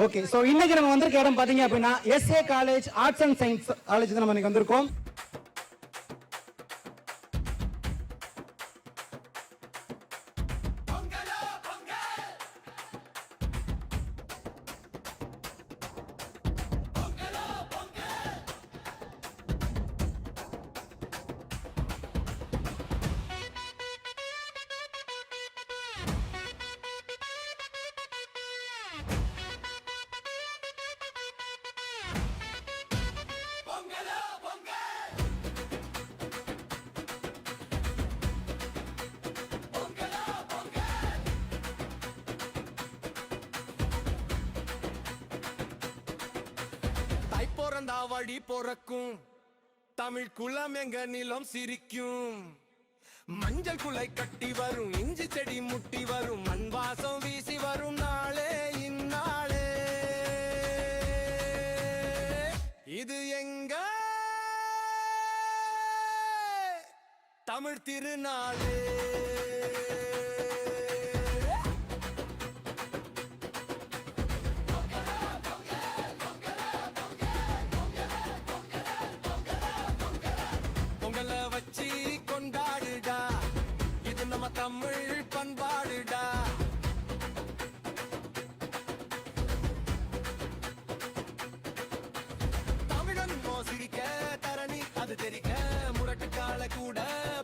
Okay, so இன்னைக்கு நம்ம வந்திருக்க இடம் பார்த்தீங்க அப்படின்னா SA college arts and science college தான் நம்ம இன்னைக்கு வந்திருக்கோம். வழி பொறக்கும் தமிழ் குலம் எங்க நிலம் சிரிக்கும். மஞ்சள் குலை கட்டி வரும், இஞ்சி செடி முட்டி வரும், மண் வாசம் வீசி வரும் நாளே இந்நாளே. இது எங்க தமிழ் திருநாளே. வச்சி கொண்டாடுடா, இது நம்ம தமிழ் பண்பாடுடா. தமிழன் மோசிரிக்க தரணி அது தெரிக்க, முரட்டு கால கூட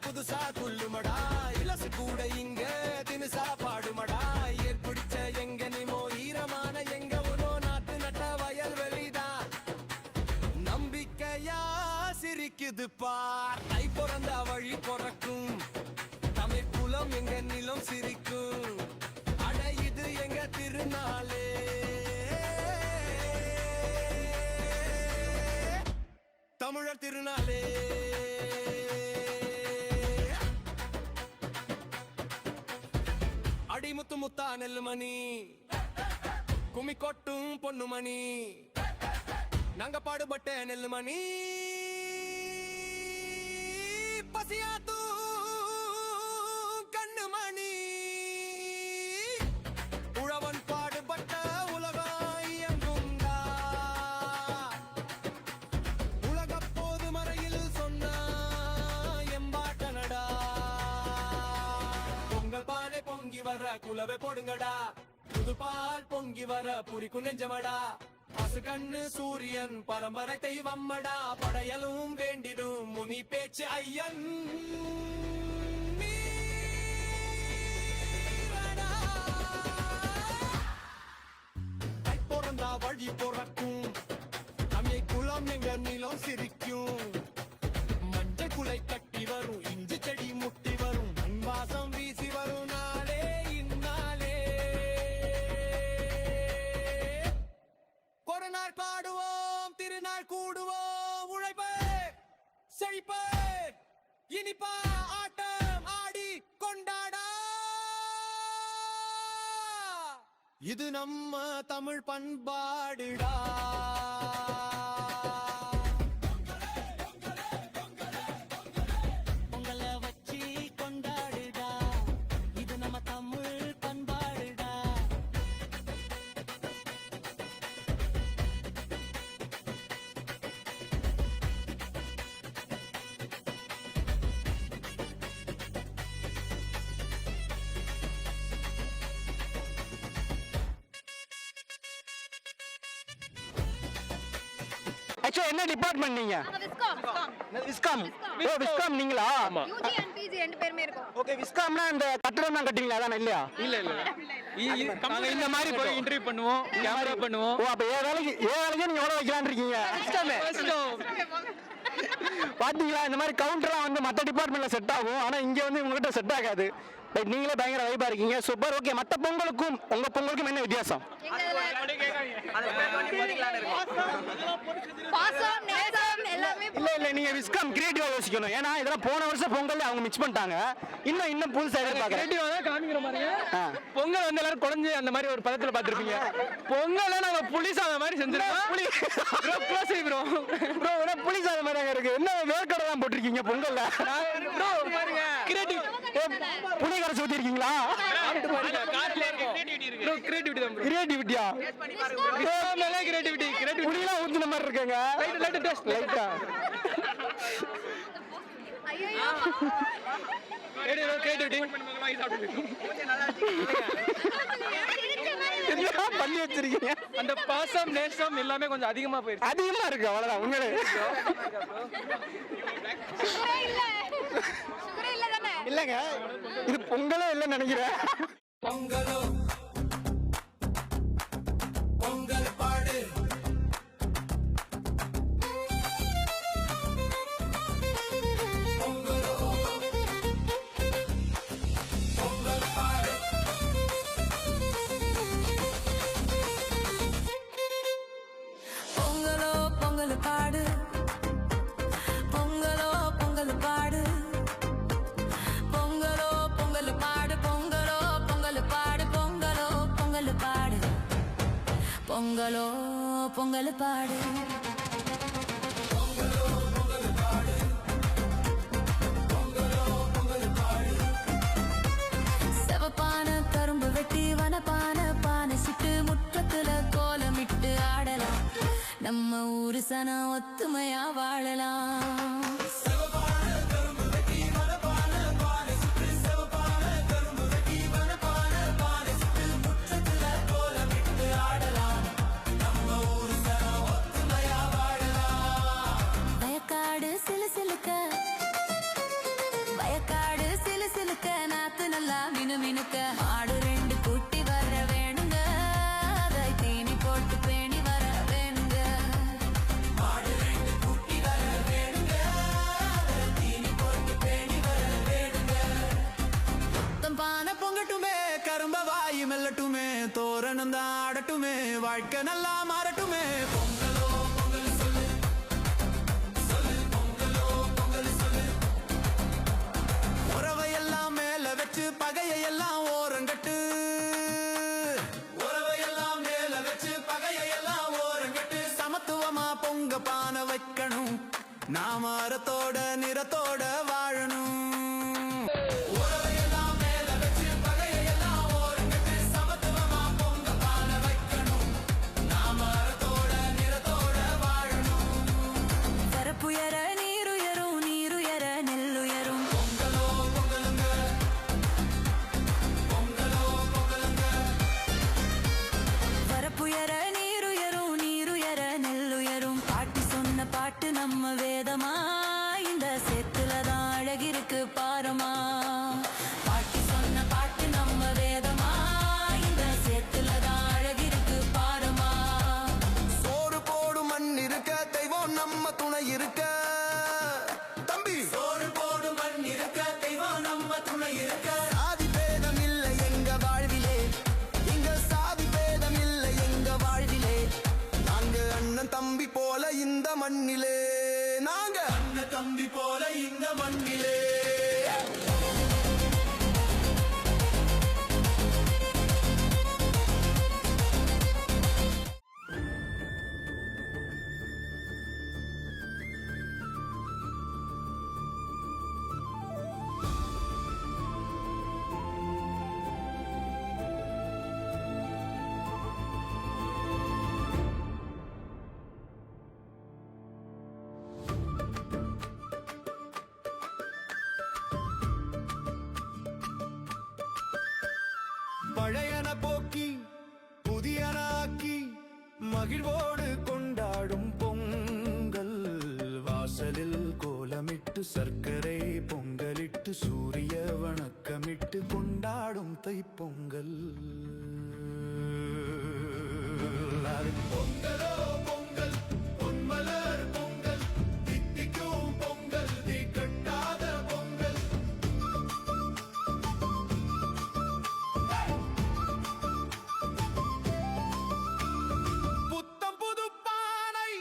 புதுசா துள்ளுமடா, இலசு கூட இங்க தினுசா பாடுமடா. ஏற்பிடிச்ச எங்க நிமோ ஈரமான எங்க உனோ நாட்டு நட்ட வயல் வெளிதா, நம்பிக்கையா சிரிக்குது பார். தை பிறந்த வழி பொறக்கும் தமிழ் குலம் எங்க நிலம் சிரிக்கும். அட இது எங்க திருநாளே. தமிழர் திருநாளே. அடிமுத்து முத்தா நெல்லுமணி, கும்மி கொட்டும் பொண்ணுமணி, நாங்க பாடுபட்ட நெல்லுமணி. பசியாத்து கண்ணுமணி, உழவன் பாடுபட்ட உலகம் இயங்குங்கா. உலக போது மறையில் சொன்ன எம்பாட்டனடா. பொங்கல் பானை பொங்கி வர குலவை போடுங்கடா, புதுபால் பொங்கி வர புரிக்கு நெஞ்சமடா. கண்ணு சூரியன் பரம்பரை தெய்வம்மடா, படையலும் வேண்டிடும் முனி பேச்சு ஐயன். பிறந்தா வழி பொறக்கும் தமிழ் குலம் எங்க நிலம் சிரிக்கும். மஞ்சள் குலை கட்டி வரும், இஞ்சி செடி முட்டி வரும், மண் வாசம் வீசி வரும் நாளே இந்நாளே. கொரோனார் பாடுவோம், திருநாள் கூடுவோம், உழைப்பே செழிப்பே இனிப்பா ஆட்டம் ஆடி கொண்டாடா. இது நம்ம தமிழ் பண்பாடுடா. பொங்கலை வச்சி கொண்டாடுடா, இது நம்ம தமிழ் பண்பாடுடா. ஆக்சுவலா என்ன டிபார்ட்மெண்ட் நீங்க? விஸ்காம். ஓ விஸ்காம் நீங்களா? யூஜி அண்ட் பிஜி ரெண்டு பேருமே இருக்கோம். ஓகே, விஸ்காம்னா அந்த கட்டடம் தான் கட்டிங்களா? அதானே இல்லையா? இல்ல நாங்க இந்த மாதிரி போய் இன்டர்வியூ பண்ணுவோம், கேமரா பண்ணுவோம். ஓ அப்ப ஏன் வேலைக்கு நீங்க எவ்வளவு வைக்கலாம்னு இருக்கீங்க? பாத்தீங்களா, இந்த மாதிரி கவுண்டர்லாம் வந்து மற்ற டிபார்ட்மெண்ட்ல செட் ஆகும், ஆனா இங்க வந்து உங்ககிட்ட செட் ஆகாது. பட் நீங்களே பயங்கர வைபா இருக்கீங்க, சூப்பர். ஓகே, மற்ற பொங்கலுக்கும் உங்க பொங்கலுக்கும் என்ன வித்தியாசம்? இல்ல நீங்க விஸ்காம் கிரியேட்டிவா யோசிக்கணும். ஏன்னா இதெல்லாம் போன வருஷம் பொங்கல் அவங்க மிக்ஸ் பண்ணிட்டாங்க, இன்னும் புதுசா எதிர்பார்க்கறேன். கிரியேட்டிவா தான் காமிக்கிற மாதிரிங்க. பொங்கல் வந்து எல்லாரும் குழஞ்சு அந்த மாதிரி ஒரு பதத்துல பாத்துருப்பீங்க. பொங்கல் நாங்க புளி சாதம் மாதிரி செஞ்சிருக்கோம். புளி சாதம் மாதிரி இருக்கு. என்ன வேர்க்கடை தான் போட்டிருக்கீங்க பொங்கல்ல? கிரியேட்டிவ் புளி கரைச்சி ஊத்தி இருக்கீங்களா? கிரியேட்டிவிட்டி தான் bro. கிரியேட்டிவிட்டியா மேலே கிரியேட்டிவிட்டி முடியெல்லாம் ஊத்துன மாதிரி இருக்குங்க லைட் டெஸ்ட் லைட்டா ஐயோ கிரியேட்டிவிட்டி என்ன பண்ணி வச்சிருக்கீங்க அந்த பாசம் நேசம் எல்லாமே கொஞ்சம் அதிகமா போயிடுச்சு. அதிகமா இருக்கு அவ்வளவுதான் உண்மையிலே சுகரே இல்ல சுகரே இல்ல தானே இல்லங்க இது பொங்கலே இல்லைன்னு நினைக்கிறேன் பொங்கலோ பொங்கல் பாடு பொங்கலோ பொங்கல் பாடு பொங்கலோ பொங்கல் பாடு பொங்கலோ பொங்கல் பாடு பொங்கலோ பொங்கல் பாடு பொங்கலோ பொங்கல் பாடு பொங்கலோ பொங்கல் பாடு பொங்கலோ பொங்கல் பாடு செவப்பான கரும்பு வெட்டி வனப்பான பானை சுட்டு முற்றத்துல கோலமிட்டு ஆடலாம் நம்ம ஊரு சனம் ஒத்துமையா வாழலாம் வயக்காடு சிலு சிலுக்க வயக்காடு சிலு சிலுக்க நாத்து நல்லா மினு மினுக்க மாடு ரெண்டு குட்டி வர வேணுங்க அதை தீனி போட்டு பேணி வர வேணுங்க மாடு ரெண்டு குட்டி வர வேணுங்க அதை தீனி போட்டு பேணி வர வேணுங்க புத்தம் பானை பொங்கட்டுமே கரும்ப வாய் மெல்லட்டுமே தோரணம் தான் ஆடட்டுமே வாழ்க்கை நல்லா மாறட்டுமே பொங்கலோ பொங்கல் சொல்லு சொல்லு பொங்கலோ பொங்கல் சொல்லு உறவையெல்லாம் மேல வச்சு பகையெல்லாம் ஓரங்கட்டு உறவையெல்லாம் மேல வச்சு பகையெல்லாம் ஓரங்கட்டு சமத்துவமா பொங்க பானை வைக்கணும் நாம அறத்தோட நிறத்தோட வாழணும் உறவையெல்லாம் மேல வச்சு பகையெல்லாம் ஓரங்கட்டு சமத்துவமா பொங்க பானை வைக்கணும் நாம அறத்தோட நிறத்தோட வாழணும் வரப்புயர நீருயரும் நீருயர நெல்லுயரும் பொங்கலோ பொங்கலுங்க பொங்கலோ பொங்கலுங்க வரப்புயர நீருயரும் நீருயர நெல்லுயரும் பாட்டி சொன்ன பாட்டு நம்ம வேதமா இந்த சேத்துலதான் அழகிருக்கு பாரமா பாட்டி சொன்ன பாட்டு நம்ம வேதமா இந்த சேத்துலதான் அழகிருக்கு பாரமா சோறு போடும் மண் இருக்க தெய்வம் நம்ம துணை இருக்க தம்பி சோறு போடும் மண் இருக்க தெய்வம் நம்ம துணை இருக்க சாதி பேதம் இல்லை எங்க வாழ்விலே இங்க சாதி பேதம் இல்லை எங்க வாழ்விலே நாங்க அண்ணன் தம்பி போல இந்த மண்ணிலே நாங்க அண்ணன் தம்பி போல இந்த மண்ணிலே பழையன போக்கி புதியன ஆக்கி மகிழ்வோடு கொண்டாடும் பொங்கல் வாசலில் கோலமிட்டு சர்க்கரை பொங்கலிட்டு சூரிய வணக்கமிட்டு கொண்டாடும் தைப்பொங்கல் பொங்கலோ பொங்கல் பொன்மலர் பொங்கல் தித்திக்கும் பொங்கல் தீ கட்டாத பொங்கல் புத்தம் புது பானை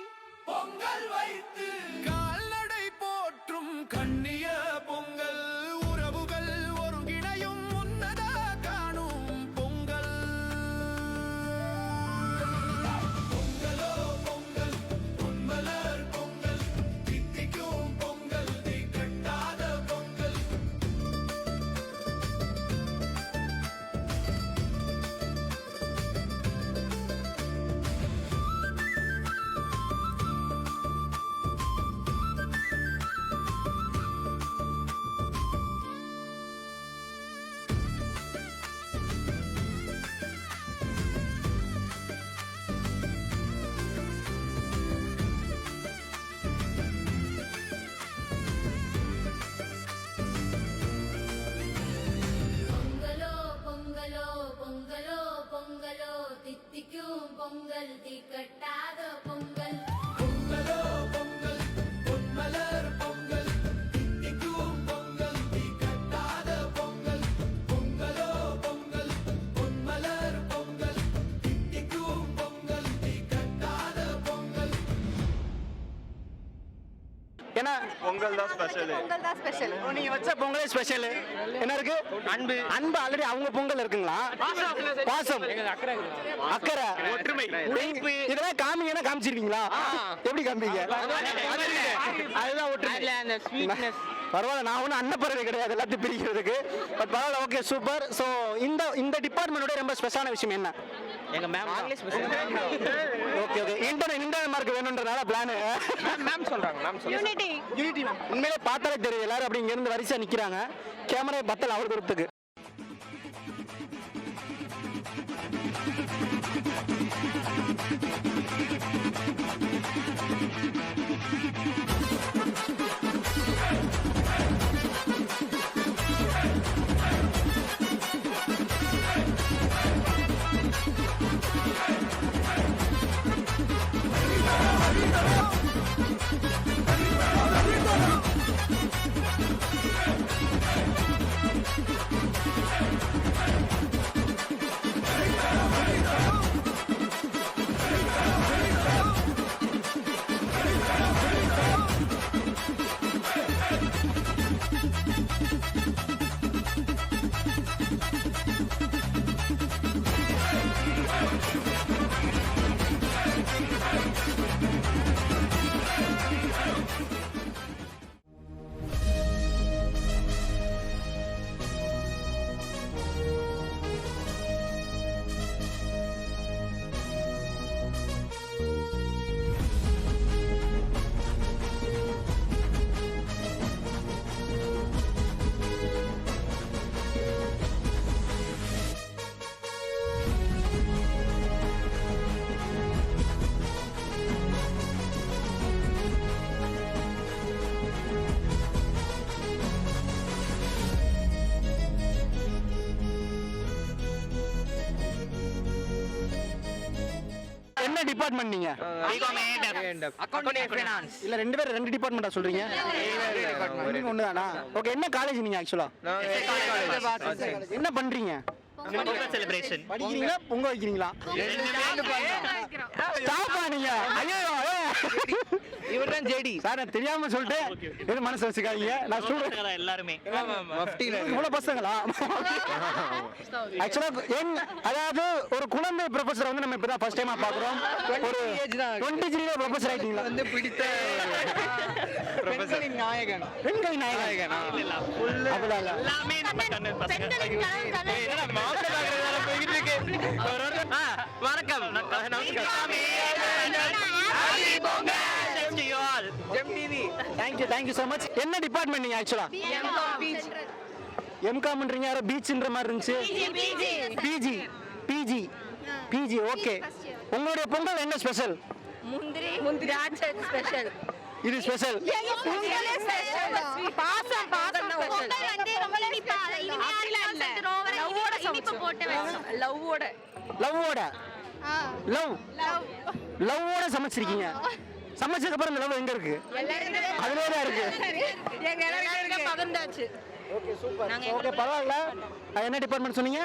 பொங்கல் வைத்து கால்நடை போற்றும் கண்ணிய பொங்கல் உறவுகள் ஒருங்கிணையும் உன்னத காணும் பொங்கல் பொங்கலோ பொங்கல் பொங்கலோ பொங்கலோ தித்திக்கும் பொங்கல் தீக்கட்டாத பொங்கல் பொங்கலோ பொங்கல் பொன்மலர் பொங்கல் தித்திக்கும் பொங்கல் தீக்கட்டாத பொங்கல் பொங்கலோ பொங்கல் பொன்மலர் பொங்கல் தித்திக்கும் பொங்கல் தீக்கட்டாத பொங்கல். ஏன்னா பொங்கல் தான் ஸ்பெஷல். பொங்கல் தான் ஸ்பெஷல். நீங்க வச்ச பொங்கலே ஸ்பெஷல். என்ன இருக்கு? அன்பு. அன்பு ஆல்ரெடி அவங்க பொங்கல் இருக்குங்களா? பாசம், அக்கறை, ஒற்றுமை, இதெல்லாம் காமிங்கன்னா காமிச்சிருக்கீங்களா? எப்படி காமிப்பீங்க? அதுதான் ஒற்றுமை. பரவாயில்ல, நான் ஒன்றும் அன்னப்பறவை கிடையாது எல்லாத்தையும் பிரிக்கிறதுக்கு. பட் பரவாயில்ல, ஓகே, சூப்பர். ஸோ இந்த டிபார்ட்மெண்டோட ரொம்ப ஸ்பெஷலான விஷயம் என்ன? எங்க ma'am okay okay, internal mark வேணுன்றனால பிளான். மேம் சொல்றாங்க. யூனிட்டி. உண்மையிலே பார்த்தாலே தெரியும், எல்லாரும் அப்படி இங்க இருந்து வரிசையா நிக்கிறாங்க. கேமரா பத்தல அவர் தூரத்துக்கு. என்ன டிபார்ட்மெண்ட் நீங்க? இல்ல ரெண்டு பேரும் ரெண்டு டிபார்ட்மெண்டா சொல்றீங்க? நீங்க ஒண்ணுதானா? ஓகே, என்ன காலேஜ் நீங்க ஆக்சுவலா? என்ன பண்றீங்க? செலிப்ரேஷன் படிக்கிறீங்களா பொங்க வைக்கிறீங்களா? ஸ்டாப்பா நீங்க? ஐயோ இவர்தான் ஜேடி சார், நான் தெரியாம சொல்லிட்டேன், எது மனசு வச்சுக்காதீங்க. நான் ஸ்டூடண்ட் எல்லாருமே இவ்வளவு பசங்களா? ஆக்சுவலா அதாவது ஒரு குழந்தை ப்ரொஃபசர் வந்து நம்ம இப்பதான் ஃபர்ஸ்ட் டைமா பாக்குறோம். ஒரு 23 ப்ரொஃபசர் ஆயிட்டீங்களா? வந்து பிடித்த பெண்களின் நாயகன். பெண்களின் நாயகன் அப்படிலாம் இல்ல. எல்லாமே நம்ம கண்ணன் பசங்க. வணக்கம், தேங்க்யூ ஸோ மச். என்ன டிபார்ட்மெண்ட் நீங்க ஆக்சுவலா? எம்காம்ன்றீங்க, யாரோ பீச்ன்ற மாதிரி இருந்துச்சு. PG okay. உங்களுடைய பொங்கல் என்ன ஸ்பெஷல்? முந்திரி திராட்சை ஸ்பெஷல். இது ஸ்பெஷல். பொங்கலே ஸ்பெஷல். பாசம் ஸ்பெஷல். வந்து ரொம்ப இனிப்பா இனிப்பு போட்டு லவ்வோட லவ்வோட சமைச்சிருக்கீங்க. சமைச்சதுக்கு அப்புறம் இந்த லவ் எங்க இருக்கு? அதுலயே தான் இருக்கு. எங்க எல்லாரும் பகர்ந்தாச்சு. Okay super. ஓகே பரவாயில்ல. என்ன டிபார்ட்மெண்ட் சொன்னீங்க?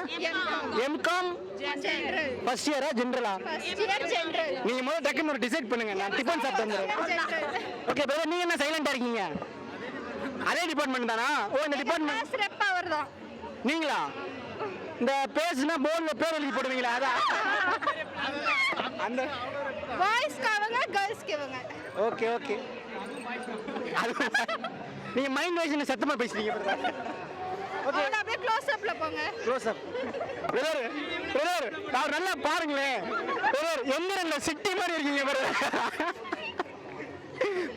எம்காம் ஃபர்ஸ்ட் இயரா ஜெனரலா? ஜெனரல். நீங்க முதல்ல டக்குன்னு ஒரு டிசைட் பண்ணுங்க, நான் டிஃபன் சாப்பிட்டு வந்துறேன். ஓகே பிரதர், நீங்க என்ன சைலண்டா இருக்கீங்க? அதே டிபார்ட்மெண்ட் தானா? ஓ, இந்த டிபார்ட்மெண்ட் ஸ்ரெப் அவர்தான். நீங்களா? இந்த பேஸ்னா போர்ட்ல பேர் எழுதி போடுவீங்களா? அதான் அந்த பாய்ஸ்க்கு அவங்க, கேர்ள்ஸ்க்கு இவங்க. Okay okay. அது நீங்க மைண்ட் வைஸ் சத்தமா பேசுறீங்க பிரதர். ஓகே, அப்படியே க்ளோஸ் அப்ல போங்க. Close up. பிரதர் நான் நல்லா பாருங்களேன். பிரதர் எந்திரன்ல சிட்டி மாதிரி இருக்கீங்க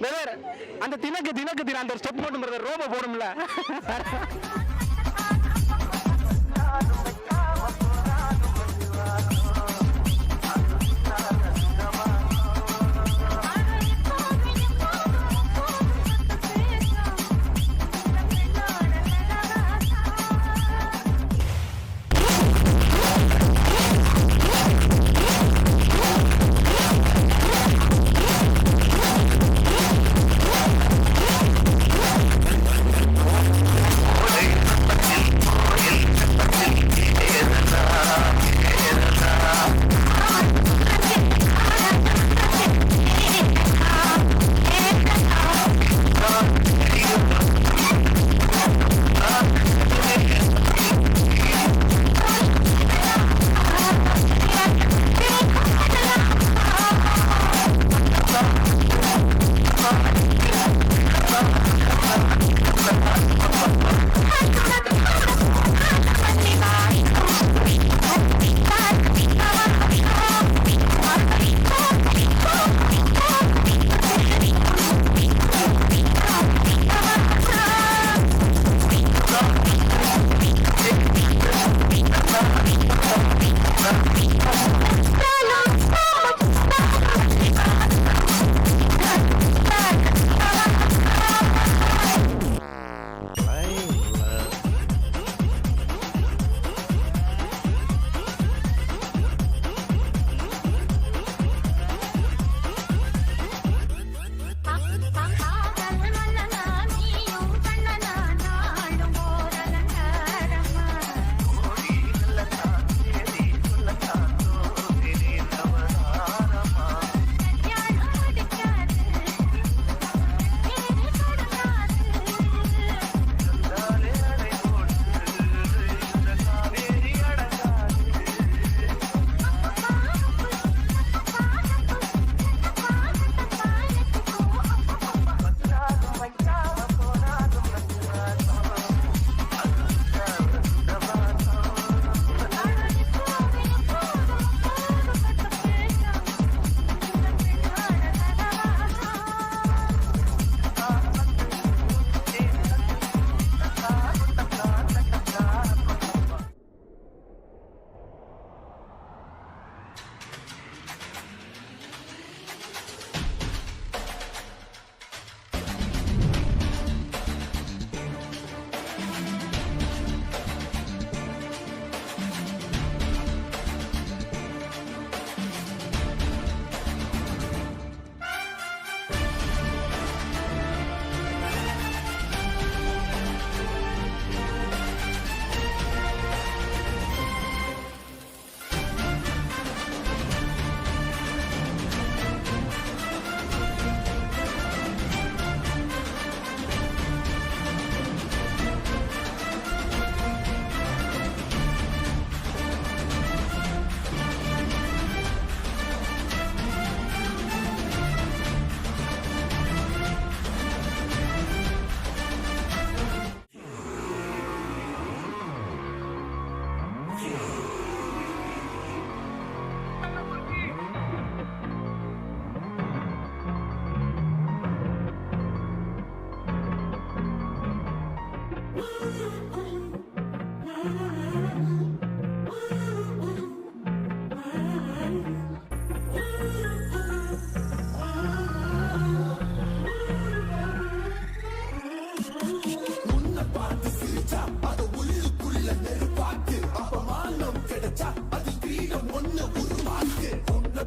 பிரதர். அந்த தினக்கு அந்த ஸ்டெப் போடும் பிரதர், ரோபோ போடும்ல.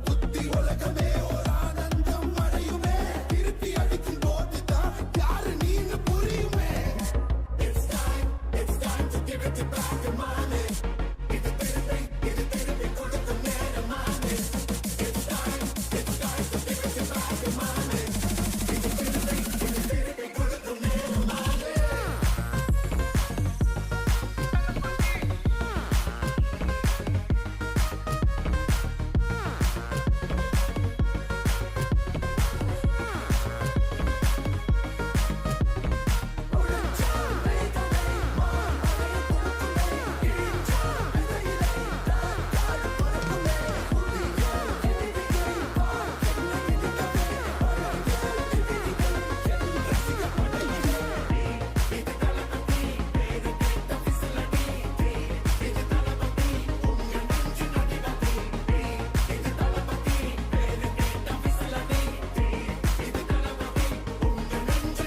புத்தி உலகமே ஒரு ஆனந்தம் அடையுமே திருப்பி அடிக்கும் போதுதான் யாரு நீங்க புரியுமே It's time to give it back to money இது திருப்பி கொடுக்கும் நேரமானே It's time to give it back to money இது திருப்பி கொடுக்கும் நேரமானே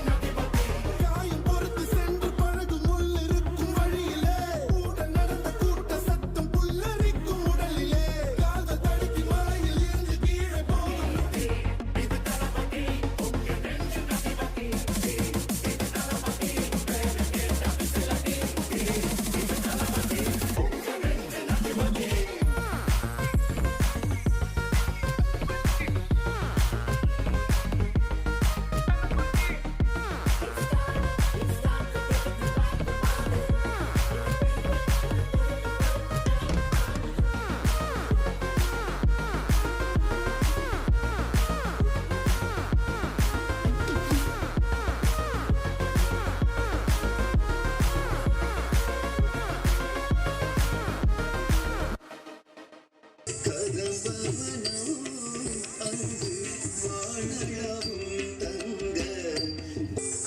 காயம் பொறுத்து சென்று பழகும் உள்ளிருக்கும் வழியிலே உடன் நடந்த கூட்ட சத்தம் புல்லரிக்கும் உடலிலே கால்கள் தடுக்கி மலையில் இருந்து கீழே போகும் இது தளபதி உங்க நெஞ்சு நதிபதி இது தளபதி பேரு கேட்ட விசிலடி இது தளபதி உங்க நெஞ்சு நதிபதி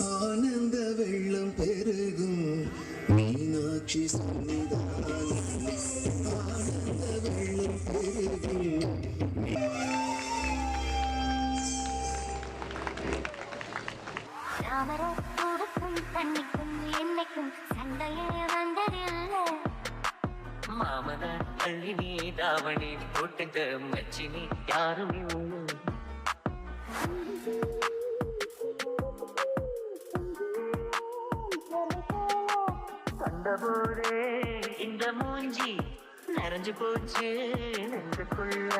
ஆனந்த வெள்ளம் பெருகும் மீனாட்சி சன்னிதானம் ஆனந்த வெள்ளம் பெருகும் தாமரை கொடுக்கும் தண்ணிக்கும் என்னைக்கும் சண்டையே வந்ததில்லை மாமன அள்ளி நீ தாவணி போட்டுக்க மச்சினி யாரும் இல்லை கண்டபோதே இந்த மூஞ்சி நிறைஞ்சு போச்சு நெஞ்சுக்குள்ள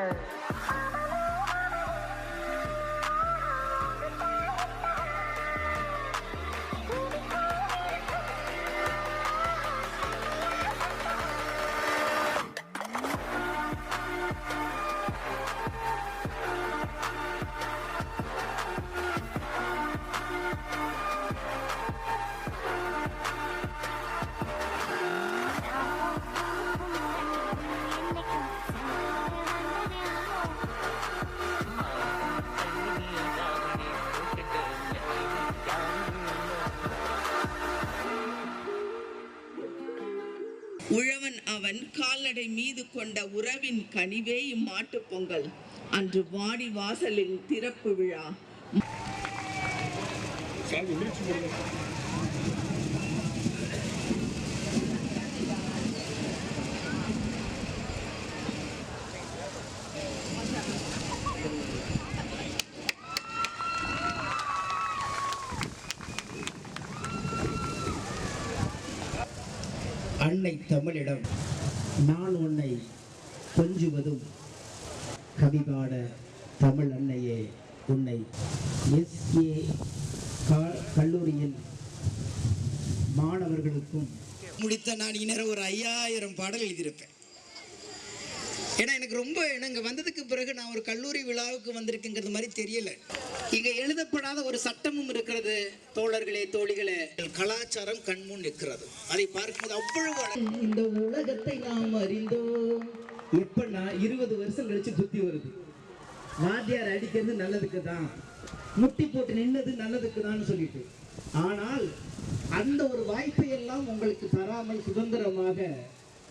உழவன் அவன் கால்நடை மீது கொண்ட உறவின் கனிவே இம்மாட்டுப் பொங்கல் அன்று வாடி வாசலில் திறப்பு விழா அன்னை தமிழிடம் நான் உன்னை கொஞ்சுவதும் கவிபாட தமிழ் அன்னையே உன்னை எஸ்ஏ கல்லூரியின் மாணவர்களுக்கும் முடித்த நான் இந்நேரம் ஒரு 5000 பாடல் எழுதியிருப்பேன். ஏன்னா எனக்கு ரொம்ப இங்கே வந்ததுக்கு பிறகு நான் ஒரு கல்லூரி விழாவுக்கு வந்திருக்குங்கிறது மாதிரி தெரியல. இங்க எழுதப்படாத ஒரு சட்டமும் இருக்கிறது தோழர்களே தோழிகளே. கலாச்சாரம் கண்முன் நிற்கிறது. அதை பார்க்கும்போது அவ்வளவு இந்த உலகத்தை நாம் அறிந்தோம் எப்பன்னா 20 வருஷம் கழிச்சு புத்தி வருது. வாத்தியார் அடிக்கிறது நல்லதுக்கு தான், முட்டி போட்டு நின்னது நல்லதுக்கு தான் சொல்லிட்டு, ஆனால் அந்த ஒரு வாய்ப்பை எல்லாம் உங்களுக்கு தராமல் சுதந்திரமாக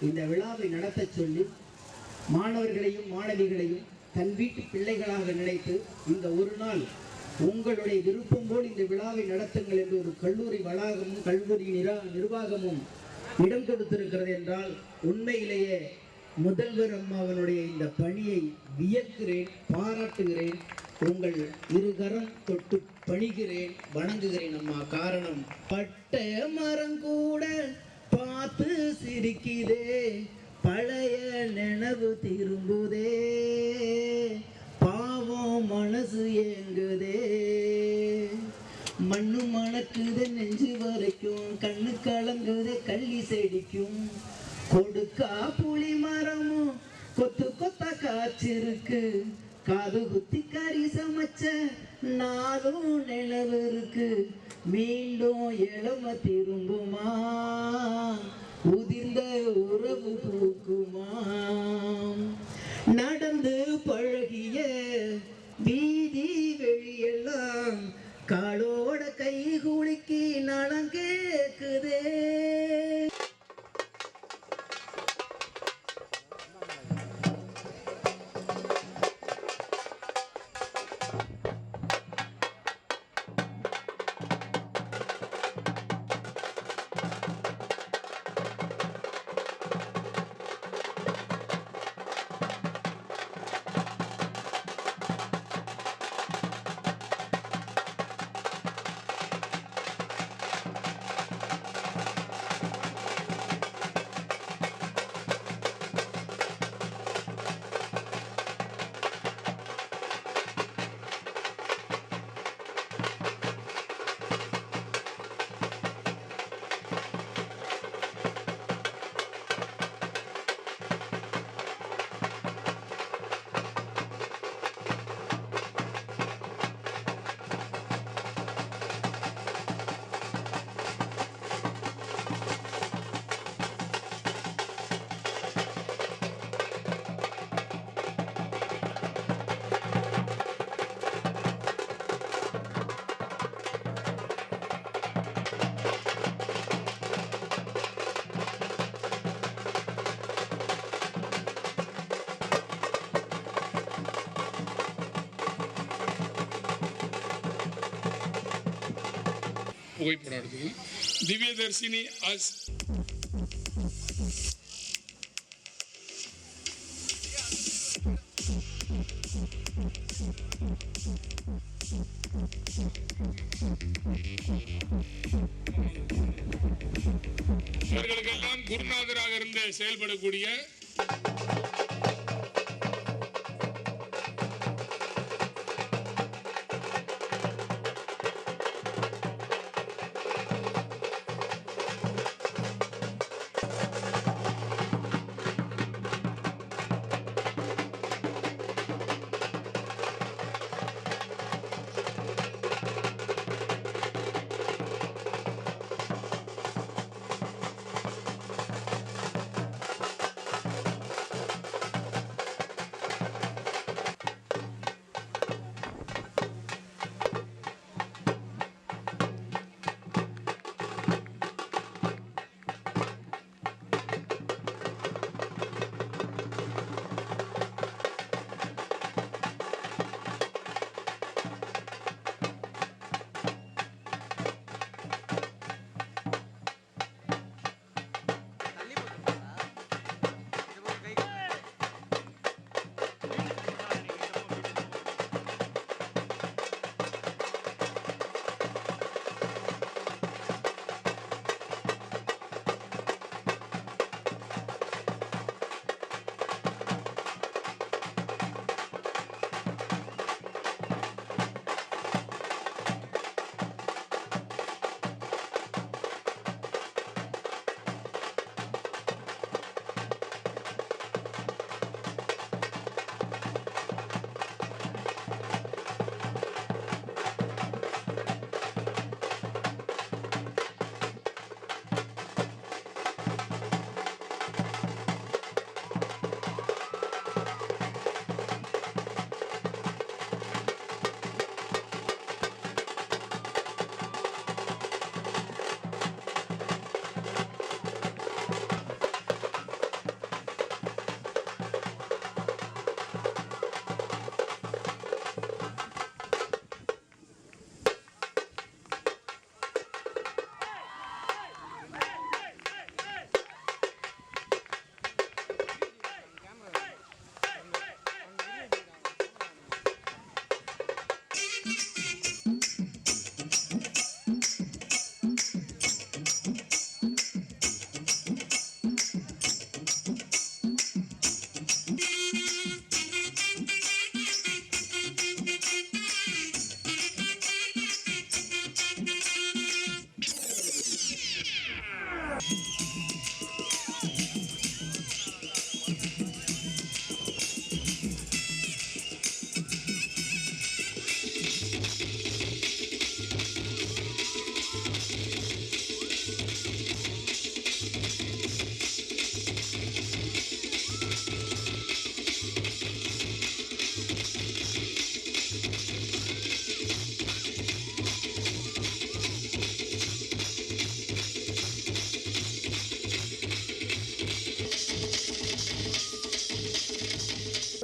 இந்த விழாவை நடத்த சொல்லி மாணவர்களையும் மாணவிகளையும் தன் வீட்டு பிள்ளைகளாக நினைத்து இந்த ஒரு நாள் உங்களுடைய விருப்பம் போல் இந்த விழாவை நடத்துங்கள் என்று ஒரு கல்லூரி வளாகமும் கல்லூரி நிர்வாகமும் இடம் கொடுத்திருக்கிறது என்றால் உண்மையிலேயே முதல்வர் அம்மாவனுடைய இந்த பணியை வியக்கிறேன், பாராட்டுகிறேன். உங்கள் இருகரம் தொட்டு பணிகிறேன், வணங்குகிறேன் அம்மா. காரணம், பட்ட மரம் கூட பார்த்து சிரிக்குதே, பழைய நினைவு திரும்புதே, பாவம் மனசு ஏங்குதே, மண்ணு மணக்குது நெஞ்சு வரைக்கும், கண்ணு கலங்குது கள்ளி செடிக்கும், கொடுக்கா புளி மரமும் கொத்து கொத்த காய்ச்சிருக்கு, காது குத்தி கறி சமைச்ச நாளும் நிலவு இருக்கு, மீண்டும் இளம திரும்புமா, உதிர்ந்த உறவு பூக்குமா, நடந்து பழகிய வீதி வெளியெல்லாம் காலோட கை குலுக்கி நலம் கேக்குதே. புகைப்படம் எடுத்துக்கணும். திவ்யதர்ஷினி இவர்களுக்கெல்லாம் குருநாதராக இருந்து செயல்படக்கூடிய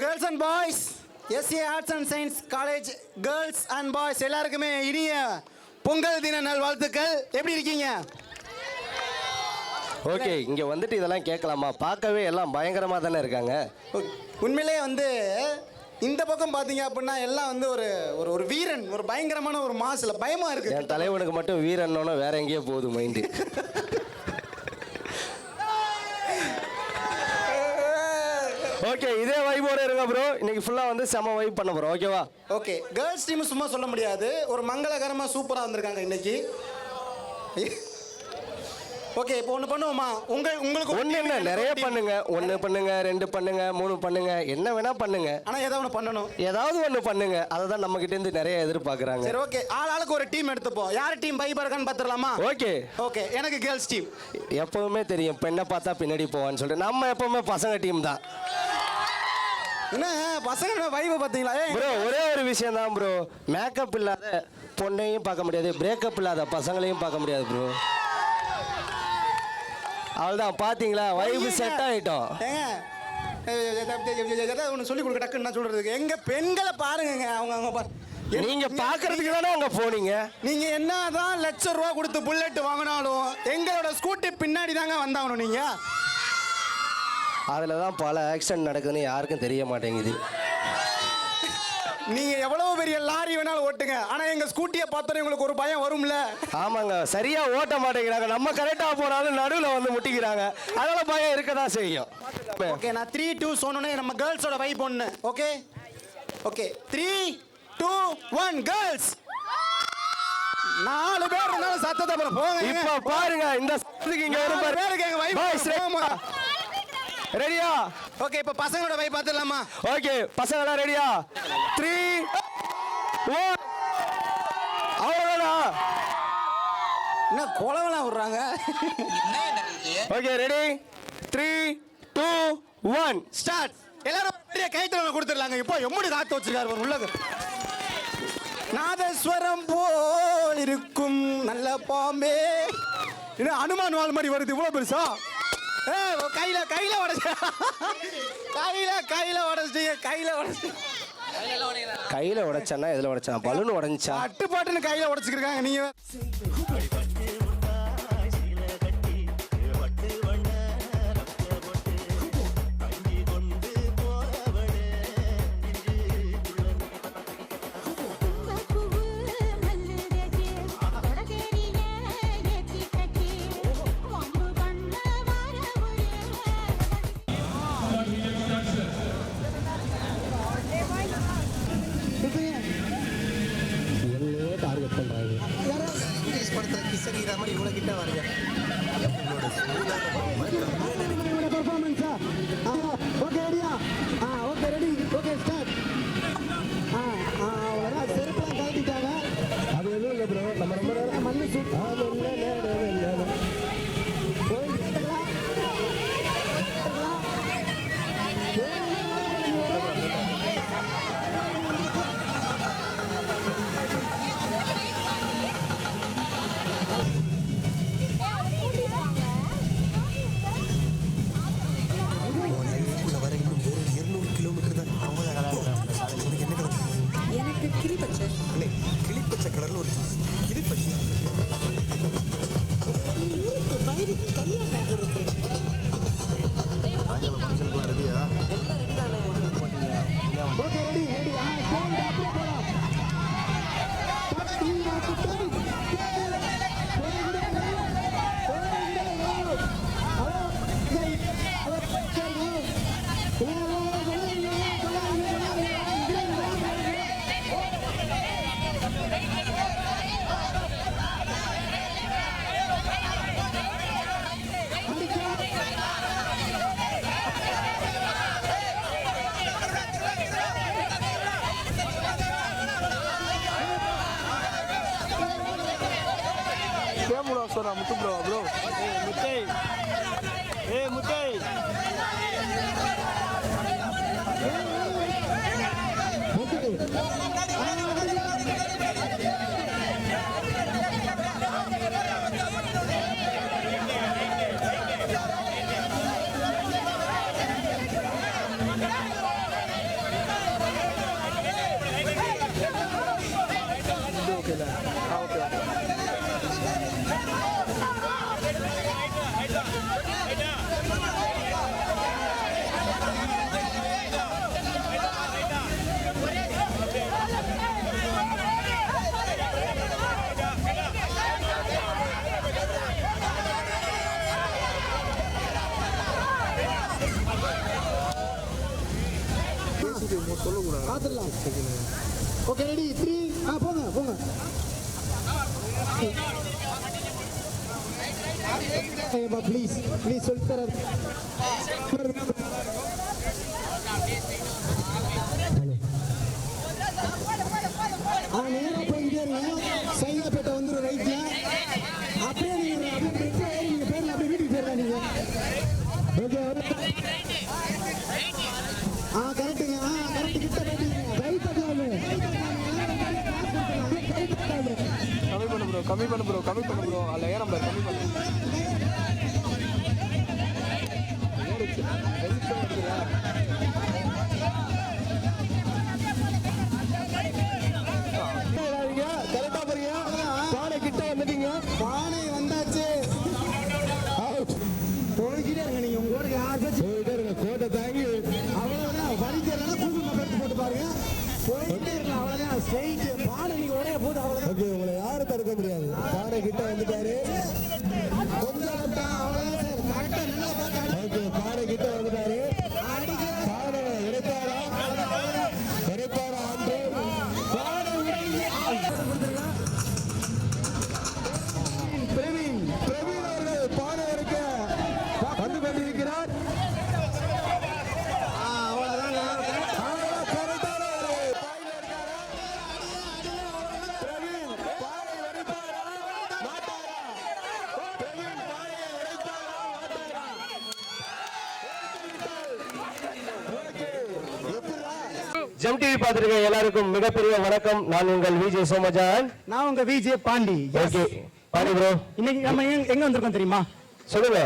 girls and boys, SA arts and science college girls and boys எல்லாருக்குமே இனிய பொங்கல் தின நல்வாழ்த்துக்கள். எப்படி இருக்கீங்க? ஓகே, இங்கே வந்துட்டு இதெல்லாம் கேட்கலாமா? பார்க்கவே எல்லாம் பயங்கரமாக தானே இருக்காங்க. உண்மையிலே வந்து இந்த பக்கம் பார்த்தீங்க அப்படின்னா எல்லாம் வந்து ஒரு ஒரு ஒரு வீரன், ஒரு பயங்கரமான ஒரு மாசுல பயமா இருக்கு. என் தலைவனுக்கு மட்டும் வீரன்னோன்னா வேற எங்கேயோ போகுது மைண்டு. ஓகே, இதே வைபோட இருங்க ப்ரோ. இன்னைக்கு ஃபுல்லாக வந்து செம வைப் பண்ண போகிறோம். ஓகேவா? ஓகே, கேர்ள்ஸ் டீம் சும்மா சொல்ல முடியாது, ஒரு மங்களகரமாக சூப்பராக வந்திருக்காங்க இன்னைக்கு. ஓகே, இப்போ ஒன்று பண்ணுவோமா? உங்களுக்கு ஒன்று என்ன, நிறைய பண்ணுங்க. 1 பண்ணுங்க, 2 பண்ணுங்க, 3 பண்ணுங்க, என்ன வேணா பண்ணுங்க. ஆனால் ஏதாவது ஒன்று பண்ணணும், ஏதாவது ஒன்று பண்ணுங்க. அதை தான் நம்ம கிட்டேருந்து நிறைய எதிர்பார்க்குறாங்க. சரி, ஓகே, ஆளுக்கு ஒரு டீம் எடுத்துப்போம். யார் டீம் பை இருக்கான்னு பார்த்துடலாமா? ஓகே ஓகே, எனக்கு கேர்ள்ஸ் டீம். எப்பவுமே தெரியும், பெண்ணை பார்த்தா பின்னாடி போவான்னு சொல்லிட்டு நம்ம எப்பவுமே பசங்க டீம் தான். என்ன பசங்க வைபை பார்த்தீங்களா ப்ரோ? ஒரே ஒரு விஷயம் தான் ப்ரோ, மேக்கப் இல்லாத பொண்ணையும் பார்க்க முடியாது, பிரேக்கப் இல்லாத பசங்களையும் பார்க்க முடியாது ப்ரோ. அவ்வளோதான், பார்த்தீங்களா? வைபு செட் ஆகிட்டோம். ஏதாவது ஒன்று சொல்லி கொடுக்க டக்குன்னு நான் சொல்கிறதுக்கு. எங்கள் பெண்களை பாருங்க, அவங்க நீங்க பாக்குறதுக்கு தானே அங்க போனீங்க. நீங்க என்னதான் ₹1,00,000 கொடுத்து புல்லட் வாங்கினாலும் எங்களோட ஸ்கூட்டி பின்னாடி தாங்க வந்தாகணும். நீங்க அதில் தான் பல ஆக்சிடென்ட் நடக்குதுன்னு யாருக்கும் தெரிய மாட்டேங்குது. நீங்க எவ்வளவு பெரிய லாரி வேணாலும் ஓட்டுங்க, ஆனா எங்க ஸ்கூட்டியை பார்த்தோன்னே உங்களுக்கு ஒரு பயம் வரும்ல? ஆமாங்க, சரியா ஓட்ட மாட்டேங்கிறாங்க. நம்ம கரெக்டா போனாலும் நடுவில் வந்து முட்டிக்கிறாங்க, அதனால பயம் இருக்க தான் செய்யும். ஓகே, நான் 3, 2 சொன்னோன்னே நம்ம கேர்ள்ஸோட வைப் ஒன்று. Okay okay, 3, 2, 1 girls. 4 பேர் இருந்தாலும் சத்தத்தை அப்புறம் போங்க. இப்ப பாருங்க, இந்த சத்தத்துக்கு இங்க ஒரு பேருக்கு எங்க வைப் ரெடியா? ஓகே, இப்ப பசங்களோட வைப் பார்த்துடலாமா? ஓகே, பசங்களா ரெடியா? 3, 1 அவ்வளோதானா? என்ன குளவெல்லாம் விடுறாங்க? Okay, ready? 3, 2, 1 ஸ்டார்ட். எல்லாரும் பெரிய கைத்தறி கொடுத்துடலாங்க. இப்போ எம்முடி காத்து வச்சிருக்காரு உள்ளது. நாதஸ்வரம் போல் இருக்கும் நல்ல பாம்பே. என்ன அனுமான் வால் மாதிரி வருது இவ்வளவு பெருசா? கையில உடச்சு, கையில உடைச்சானா எதுல உடைச்சா? பலூன் உடைஞ்சா? அட்டுப்பாட்டுன்னு கையில உடைச்சுக்கிருக்காங்க. நீங்க முத்து ப்ரோ ப்ரோ முத்தை முத்தை பார்த்துடலாம். ஓகே ரெடி 3 போங்க ப்ளீஸ் சொல்லிட்டு தர. நேராக போயிட்டே இருங்க. சைதாப்பேட்டை வந்துடும் ரைட்ல. அப்படியே நீங்க பேர்ல அப்படியே வீட்டுக்கு போயிடலாம் நீங்க. ஓகே கரெக்டுங்க. கரெக்ட் கிட்ட போயிட்டீங்க. ரைட் பக்கலாமே. கம்மி பண்ணு ப்ரோ அதில் ஏறம் கம்மி பண்ணு. கரெக்டா போறீங்க. பானை கிட்ட வந்துட்டீங்க. பானை வந்தாச்சு. போய்கிட்டே இருங்க. நீங்க உங்க கூட போயிட்டே இருங்க. கோட்டை தாங்கி அவ்வளவுதான். வலிக்கிறதுனால கூகுள் மேப் போட்டு பாருங்க. போயிட்டே இருக்கலாம். அவ்வளவுதான். ஸ்ட்ரைட் பானை நீங்க ஒரே போட்டு அவ்வளவுதான். ஓகே உங்களை யாரும் தடுக்க முடியாது. பானை கிட்ட வந்துட்டாரு. கொஞ்சம் அவ்வளவுதான் சார். கரெக்டா நல்லா பார்த்தாரு. ஓகே பானை கிட்ட வந்துட்டாரு. பானை எடுத்தாரா அன்று பானை பிரவீன் அவர்கள் பானை எடுக்க வந்து கொண்டிருக்கிறார். ஜெம் டிவி பார்த்துருக்க எல்லாருக்கும் மிகப்பெரிய வணக்கம். நான் உங்கள் விஜய் சோமஜான். நான் உங்க விஜய் பாண்டி. ஓகே பாண்டி ப்ரோ, இன்னைக்கு நம்ம எங்க வந்திருக்கோம் தெரியுமா? சொல்லுங்க.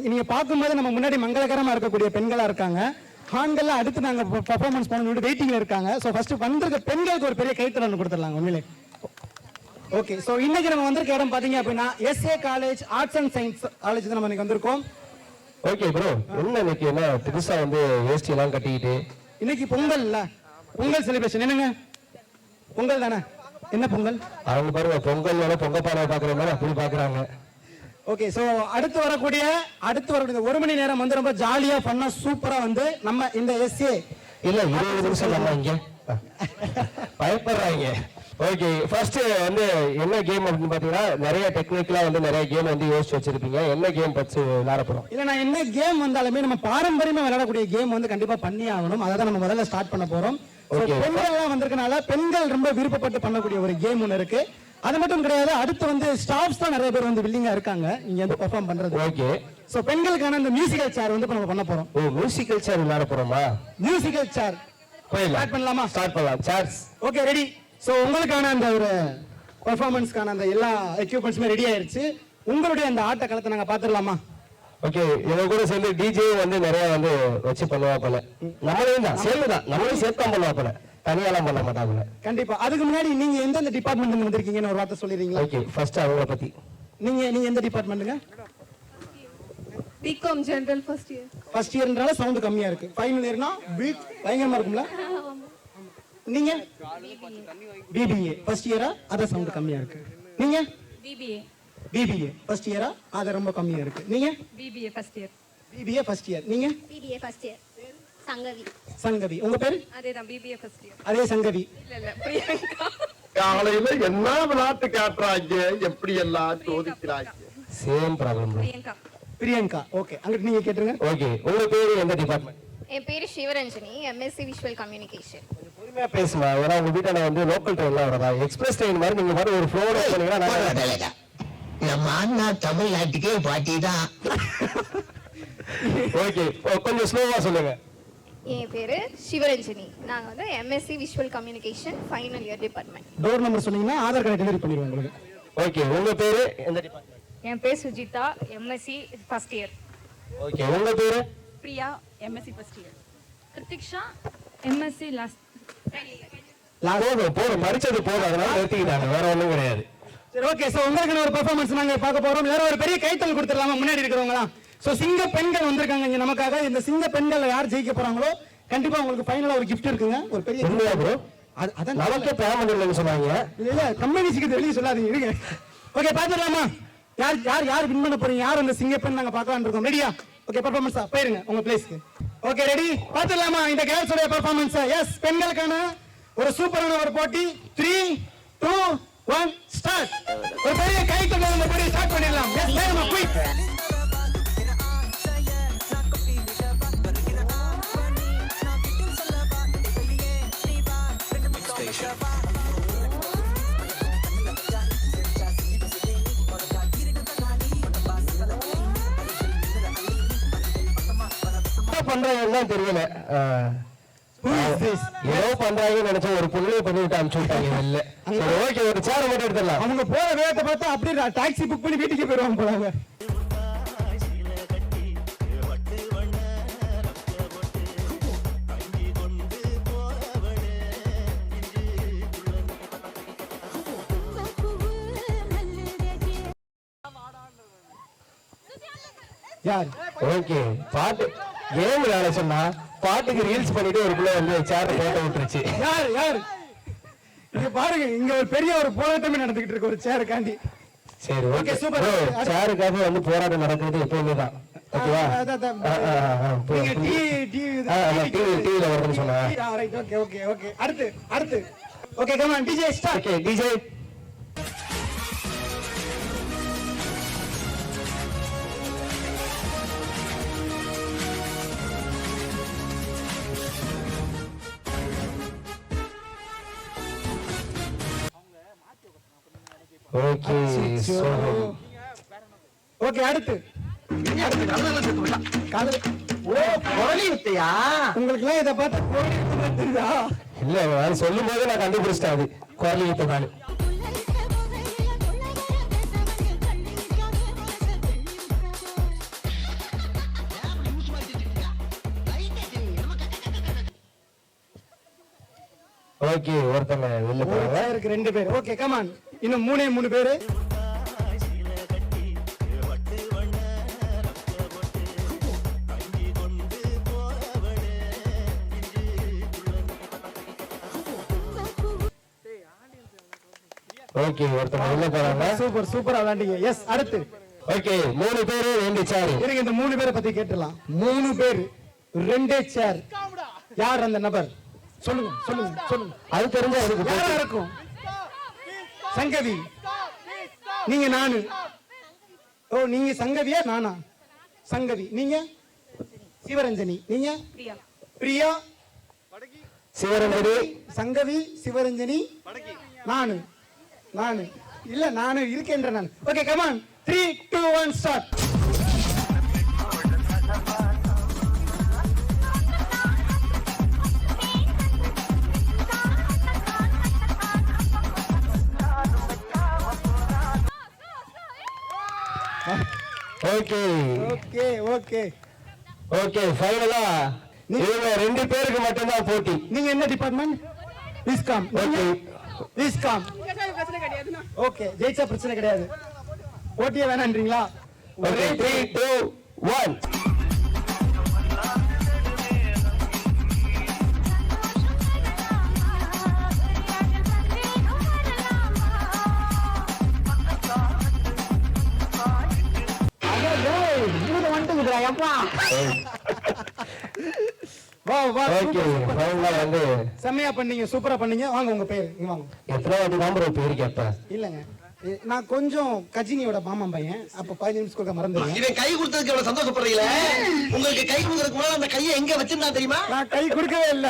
நீங்க பார்க்கும்போது நம்ம முன்னாடி மங்களகரமா இருக்கக்கூடிய பெண்களா இருக்காங்க. ஆண்கள் அடுத்து நாங்க பெர்ஃபார்மன்ஸ் பண்ணணும் வெயிட்டிங்ல இருக்காங்க. சோ ஃபர்ஸ்ட் வந்திருக்க பெண்களுக்கு ஒரு பெரிய கைத்தறல் கொடுத்துடலாம் உண்மையிலே. ஓகே சோ இன்னைக்கு நம்ம வந்திருக்க இடம் பாத்தீங்க அப்படின்னா SA college arts and science college தான் நம்ம இன்னைக்கு வந்திருக்கோம். ஓகே ப்ரோ, இன்னைக்கு என்ன புதுசா வந்து வேஷ்டி எல்லாம் கட்டிக்கிட்டு இன்னைக்கு பொங்கல் செலிப்ரேஷன் என்னங்க? பொங்கல் தானே? என்ன பொங்கல்? அவங்க பாருங்க பொங்கல் பொங்க பானை பாக்குற மாதிரி அப்படி பாக்குறாங்க. ஓகே சோ அடுத்து வரக்கூடிய ஒரு மணி நேரம் வந்து ரொம்ப ஜாலியா பண்ணா சூப்பரா வந்து நம்ம இந்த SA இல்ல 20 நிமிஷம் நம்ம இங்க பயப்படுறாங்க. ஓகே ஃபர்ஸ்ட் வந்து என்ன கேம் அப்படின்னு பாத்தீங்கன்னா நிறைய டெக்னிக்கலா வந்து நிறைய கேம் வந்து யோசிச்சு வச்சிருப்பீங்க. என்ன கேம் பத்தி விளையாட போறோம்? இல்ல நான் என்ன கேம் வந்தாலுமே நம்ம பாரம்பரியமா விளையாடக்கூடிய கேம் வந்து கண்டிப்பா பண்ணி ஆகணும். அதான் நம்ம முதல்ல ஸ்டார்ட் பண்ண போறோம். பெண்கள் எல்லாம் வந்திருக்கனால பெண்கள் ரொம்ப விருப்பப்பட்டு பண்ணக்கூடிய ஒரு கேம் ஒன்று இருக்கு. அது மட்டும் கிடையாது, அடுத்து வந்து ஸ்டாஃப்ஸ் தான் நிறைய பேர் வந்து வில்லிங்கா இருக்காங்க இங்க வந்து பெர்ஃபார்ம் பண்றது. ஓகே சோ பெண்களுக்கான இந்த மியூசிக்கல் சேர் வந்து நம்ம பண்ண போறோம். ஓ மியூசிக்கல் சேர் விளையாட போறோமா? மியூசிக்கல் சேர் ஸ்டார்ட் பண்ணலாமா? ஸ்டார்ட் பண்ணலாம். Chairs okay ready. சோ உங்களுக்கான அந்த ஒரு பெர்ஃபார்மன்ஸ்க்கான அந்த எல்லா எக்யூப்மெண்ட்ஸுமே ரெடி ஆயிருச்சு. உங்களுடைய அந்த ஆட்ட களத்தை நாங்க பாத்துடலாமா? ஓகே இவங்க கூட சேர்ந்து டிஜே வந்து நிறைய வந்து வச்சு பண்ணுவா போல. நம்மளையும் தான் சேர்ந்துதான் நம்மளையும் சேர்த்தான் பண்ணுவா போல, தனியாலாம் பண்ண மாட்டாங்க. கண்டிப்பா. அதுக்கு முன்னாடி நீங்க எந்த டிபார்ட்மெண்ட் வந்திருக்கீங்கன்னு ஒரு வார்த்தை சொல்லிடுறீங்களா? ஓகே ஃபர்ஸ்ட் அவங்கள பத்தி. நீங்க எந்த டிபார்ட்மெண்ட்டுங்க? பிகாம் ஜெனரல் ஃபர்ஸ்ட் இயர்ன்றனால சவுண்ட் கம்மியா இருக்கு. ஃபைனல் இயர்னா பீட் பயங்கரமா இருக்கும்ல? நீங்க BBA ஃபர்ஸ்ட் இயரா? அத சவுண்ட் கம்மியா இருக்கு. நீங்க BBA ஃபர்ஸ்ட் இயரா? அத ரொம்ப கம்மியா இருக்கு. நீங்க BBA first year. BBA first year. நீங்க BBA ஃபர்ஸ்ட் இயர். சங்கவி. உங்க பேரு? அதேதான் BBA ஃபர்ஸ்ட் இயர். அதே சங்கவி. இல்ல பிரியங்கா. காலையில என்ன விளையாட்டு காட்டுறாங்க, எப்படி எல்லாம் சோதிக்கிறாங்க. Same problem. பிரியங்கா. ஓகே அங்க நீங்க கேட்டுருங்க. ஓகே உங்க பேரு எந்த டிபார்ட்மெண்ட்? என் பேரு சிவரஞ்சனி, MSc விஷுவல் கம்யூனிகேஷன். பொறுமையா பேசுமா, ஏன்னா உங்க வீட்டான வந்து லோக்கல் ட்ரெயின்லாம் வரதா, எக்ஸ்பிரஸ் ட்ரெயின் மாதிரி நீங்க மாதிரி ஒரு ஃப்ளோல போனீங்கன்னா நம்ம அண்ணா தமிழ்நாட்டுக்கே பாட்டி தான். ஓகே கொஞ்சம் ஸ்லோவா சொல்லுங்க. என் பேரு சிவரஞ்சனி, நாங்க வந்து MSc visual communication final year department. Door number சொன்னீங்கன்னா ஆதார் கார்டு டெலிவரி பண்ணிடுவோம் உங்களுக்கு. ஓகே உங்க பேரு எந்த டிபார்ட்மெண்ட்? என் பேர் Sujitha, MSc first year. Okay உங்க பேரு? Priya, MSc first year. Krithiksha, MSc last. போதும் படிச்சது போதும், அதனால நிறுத்திக்கிட்டாங்க, வேற ஒண்ணும் கிடையாது. சரி ஓகே சோ உங்களுக்கு ஒரு பெர்ஃபார்மன்ஸ் நாங்க பார்க்க போறோம். வேற ஒரு பெரிய கைத்தல் கொடுத்துடலாமா முன்னாடி இருக்கிறவங்களா? சோ சிங்க பெண்கள் வந்திருக்காங்க இங்க நமக்காக. இந்த சிங்க பெண்கள் யார் ஜெயிக்க போறாங்களோ கண்டிப்பா உங்களுக்கு ஃபைனலா ஒரு gift இருக்குங்க. ஒரு பெரிய ப்ரோ அதான் நமக்கே பேமெண்ட் இல்லைன்னு சொன்னாங்க. இல்ல கம்பெனி சீக்கிரம் வெளியே சொல்லாதீங்க இருங்க. ஓகே பாத்துடலாமா? யார் வின் பண்ண போறீங்க, யார் அந்த சிங்க பெண் நாங்க பார்க்கலாம்னு இருக்கோம். ரெடியா? ஓகே பெர்ஃபார்மன்ஸா போயிருங்க உங்க பிளேஸ்க்கு. ஓகே ரெடி பாத்துடலாமா இந்த கேர்ள்ஸ் உடைய பெர்ஃபார்மன்ஸ்? எஸ், பெண்களுக்கான ஒரு சூப்பரான ஒரு போட்டி. 3 2 1 ஸ்டார்ட். ஒரு பெரிய கை தட்டல இந்த போட்டி ஸ்டார்ட் பண்ணிடலாம். எஸ், வேகமா குயிக். பண்றாங்கன்னு தெரியல. ஏதோ பண்றாங்கன்னு நினைச்ச ஒரு புள்ளைய பண்ணிட்டு அனுப்பிச்சு விட்டாங்க வெளில. சரி ஓகே, ஒரு சேர் மட்டும் எடுத்துடலாம். அவங்க போற வேகத்தை பார்த்தா அப்படியே டாக்ஸி புக் பண்ணி வீட்டுக்கு போயிடுவாங்க போறாங்க. யார்? ஓகே, பாட்டு கேம் விளையாட சொன்னா பாட்டுக்கு ரீல்ஸ் பண்ணிட்டு ஒரு பிள்ளை வந்து சேர் போட்டு விட்டுருச்சு. யார் யார்? இங்க பாருங்க, இங்க ஒரு பெரிய ஒரு போராட்டமே நடந்துகிட்டு இருக்கு ஒரு சேருக்காண்டி. சரி ஓகே சூப்பர். சேருக்காக வந்து போராட்டம் நடக்கிறது எப்பவுமே தான். ஓகேவா? நீங்க டிவில வருதுன்னு சொன்னா. Right, okay okay okay. அடுத்து okay, come on DJ start. Okay DJ. Okay okay அடுத்து உங்களுக்கு இதை பார்த்தா தெரியுதா? இல்ல, நான் சொல்லும் போது நான் கண்டுபிடிச்சிட்டேன். அது குரலி வித்ததானு. ஓகே, ஒருத்தங்க வெளில போறாங்க. இருக்கு 2 பேர். ஓகே கம் ஆன், இன்னும் 3 பேர். ஓகே, ஒருத்தங்க வெளில போறாங்க. சூப்பர் சூப்பரா விளையாண்டீங்க. எஸ், அடுத்து ஓகே 3 பேர் 2 சேர். இருங்க, இந்த 3 பேரை பத்தி கேட்டலாம். 3 பேர் 2 சேர். யார் அந்த நபர்? சொல்லுங்க சொல்லுங்க சொல்லுங்க. அது தெரிஞ்சா யாரா இருக்கும்? சங்கவி, நீங்க நானு. ஓ, நீங்க சங்கவியா நானா? சங்கவி. நீங்க சிவரஞ்சனி. நீங்க பிரியா. சிவரஞ்சனி. சங்கவி, சிவரஞ்சனி, நானு இல்ல, நானு இருக்கேன்ற நான். Okay come on, 3 2 1 start. Okay okay okay okay ஃபைனலா இவங்க 2 பேருக்கு மட்டும் தான் போட்டி. நீங்க என்ன department? Viscom. Okay viscom. Okay, ஜெயிச்சா பிரச்சனை கிடையாது. போட்டியே வேணான்றீங்களா? ஓகே 3 2 1. செம்மையா பண்ணீங்க, சூப்பரா பண்ணீங்க. வாங்க, உங்க பேரு இங்க வாங்க. எத்தனை வாட்டி தான் ப்ரோ பேர் கேட்பேன்? இல்லங்க, நான் கொஞ்சம் கஜினியோட மாமா பையன். அப்ப 15 நிமிஷத்துக்கு மறந்துடுவேன். இவன் கை கொடுத்ததுக்கு எவ்வளவு சந்தோஷப்படுறீங்களே. உங்களுக்கு கை கொடுக்கறதுக்கு முன்னாடி அந்த கையை எங்க வச்சிருந்தா தெரியுமா? நான் கை கொடுக்கவே இல்ல.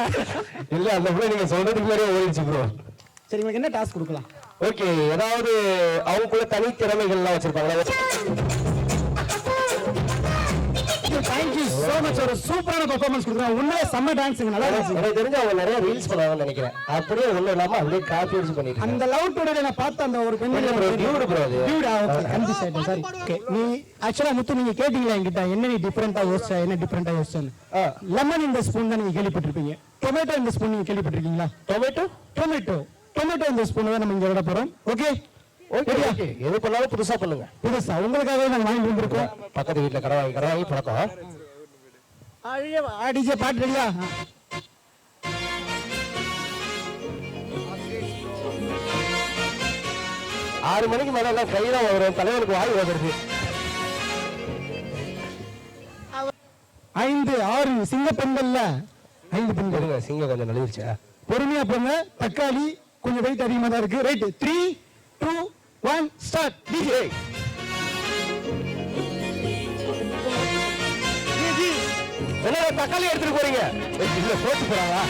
இல்ல, அந்த ப்ரோ நீங்க சொல்றதுக்கு முன்னாடியே ஓடிச்சு ப்ரோ. சரி, உங்களுக்கு என்ன டாஸ்க் கொடுக்கலாம்? ஓகே, ஏதாவது அவங்களுக்குள்ள தனி திறமைகள்லாம் வச்சிருப்பாங்களா? Thank you so much. ஒரு சூப்பரான பெர்ஃபார்மன்ஸ் கொடுத்தீங்க. உண்மையா செம்ம டான்ஸ்ங்க, நல்லா இருந்துச்சு. எனக்கு தெரிஞ்சு அவங்க நிறைய ரீல்ஸ் பண்ணுவாங்கன்னு நினைக்கிறேன். அப்படியே ஒண்ணு இல்லாம அப்படியே காப்பி அடிச்சு பண்ணிட்டு அந்த லவ் டுடே நான் பார்த்த அந்த ஒரு பெண் டியூட் ப்ரோ. அது டியூட். ஓகே, கன்ஃபியூஸ் ஆயிட்டேன். சாரி. ஓகே, நீ ஆக்சுவலா முத்து நீங்க கேட்டீங்களா என்கிட்ட என்ன நீ டிஃபரண்டா யோசிச்சா, என்ன டிஃபரண்டா யோசிச்சேன்னு? லெமன் இந்த ஸ்பூன் தான் நீங்க கேள்விப்பட்டிருப்பீங்க. டொமேட்டோ இந்த ஸ்பூன் நீங்க கேள்விப்பட்டிருக்கீங்களா? டொமேட்டோ இந்த ஸ்பூன் தான் நம்ம இங்க விட போறோம். ஓகே ஓகே ஓகே, எது பண்ணாலும் புதுசா பண்ணுங்க. புதுசா உங்களுக்காகவே நாங்க வாங்கி வந்திருக்கோம். பக்கத்து வீட்டுல கடை வாங்கி பழக்கம். டிஜே பாட்டு ரெடியா? ஆறு மணிக்கு மேல எல்லாம் கையில வரும், தலைவனுக்கு வாய் வருது. 5 6 சிங்க பெண்கள்ல 5 பெண்கள். கொடுங்க, சிங்கம் கொஞ்சம் நழுவிடுச்சா? பொறுமையா போங்க. தக்காளி கொஞ்சம் வெயிட் அதிகமா தான் இருக்கு. Right 3 2 1 start. டிஜே என்ன தக்காளி எடுத்துட்டு போறீங்க? இல்ல போட்டு போறாங்களா?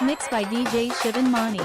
Mixed by DJ Shivan Mani.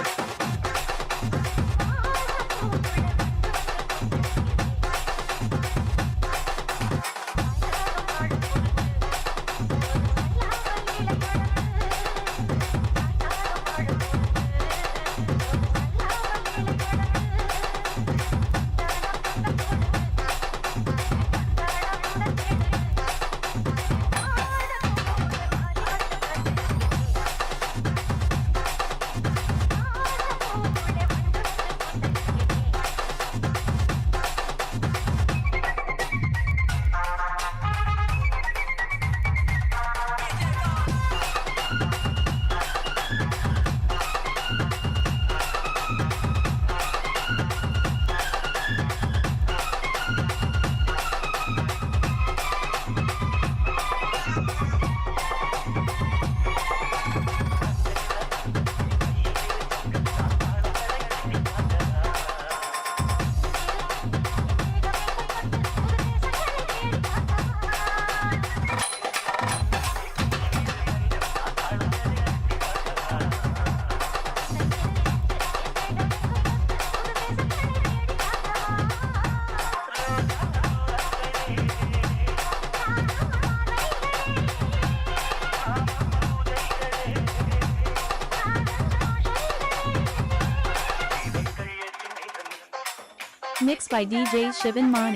Mixed by DJ Shivan Mani.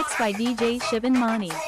Mixed by DJ Shivan Mani.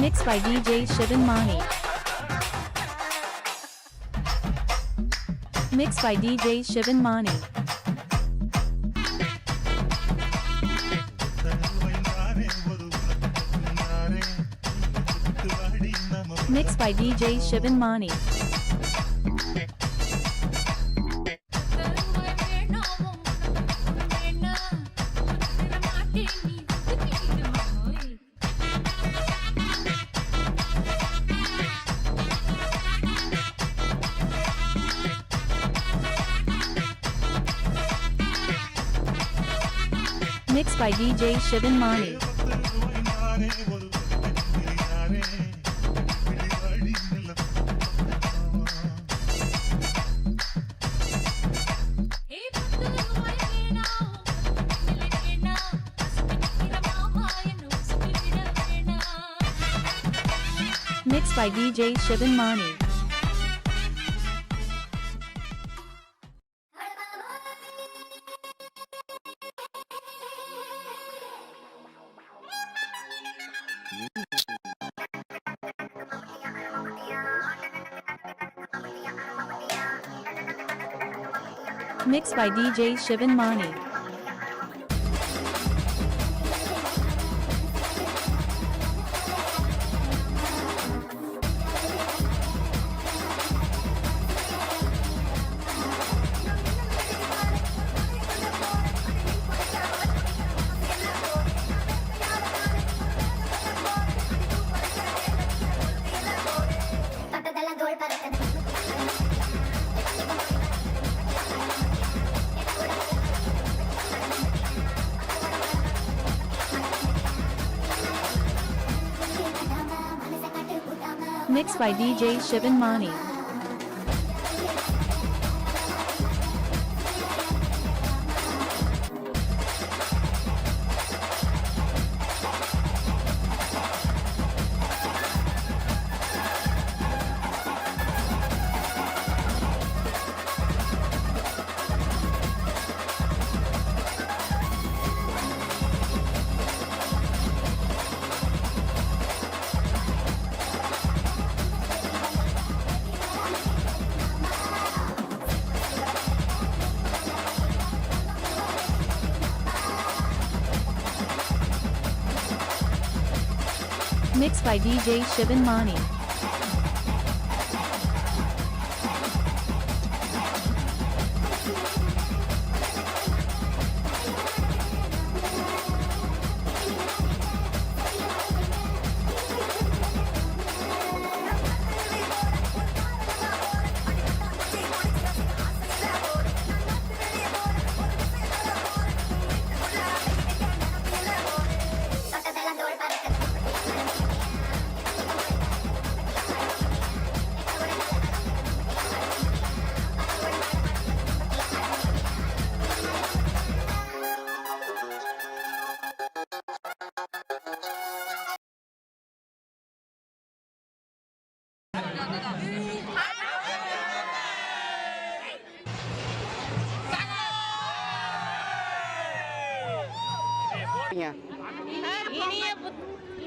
Mixed by DJ Shivan Mani. Mixed by DJ Shivan Mani. Mixed by DJ Shivan Mani. Mixed by DJ Shivan Mani. Mixed by DJ Shivan Mani. Mixed by DJ Shivan Mani. Mixed by DJ Shivan Mani. Mixed by DJ Shivan Mani.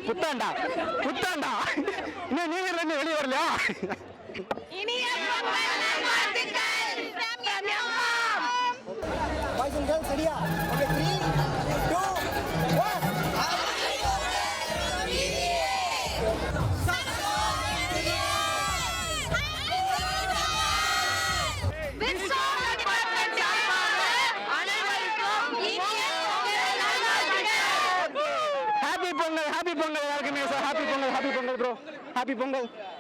புத்தாண்டா புத்தாண்டா இன்னும் நீங்க ரெண்டு வெளியே வரலையா? சரியா? Happy Pongal, happy Pongal, happy Pongal, bro, happy Pongal.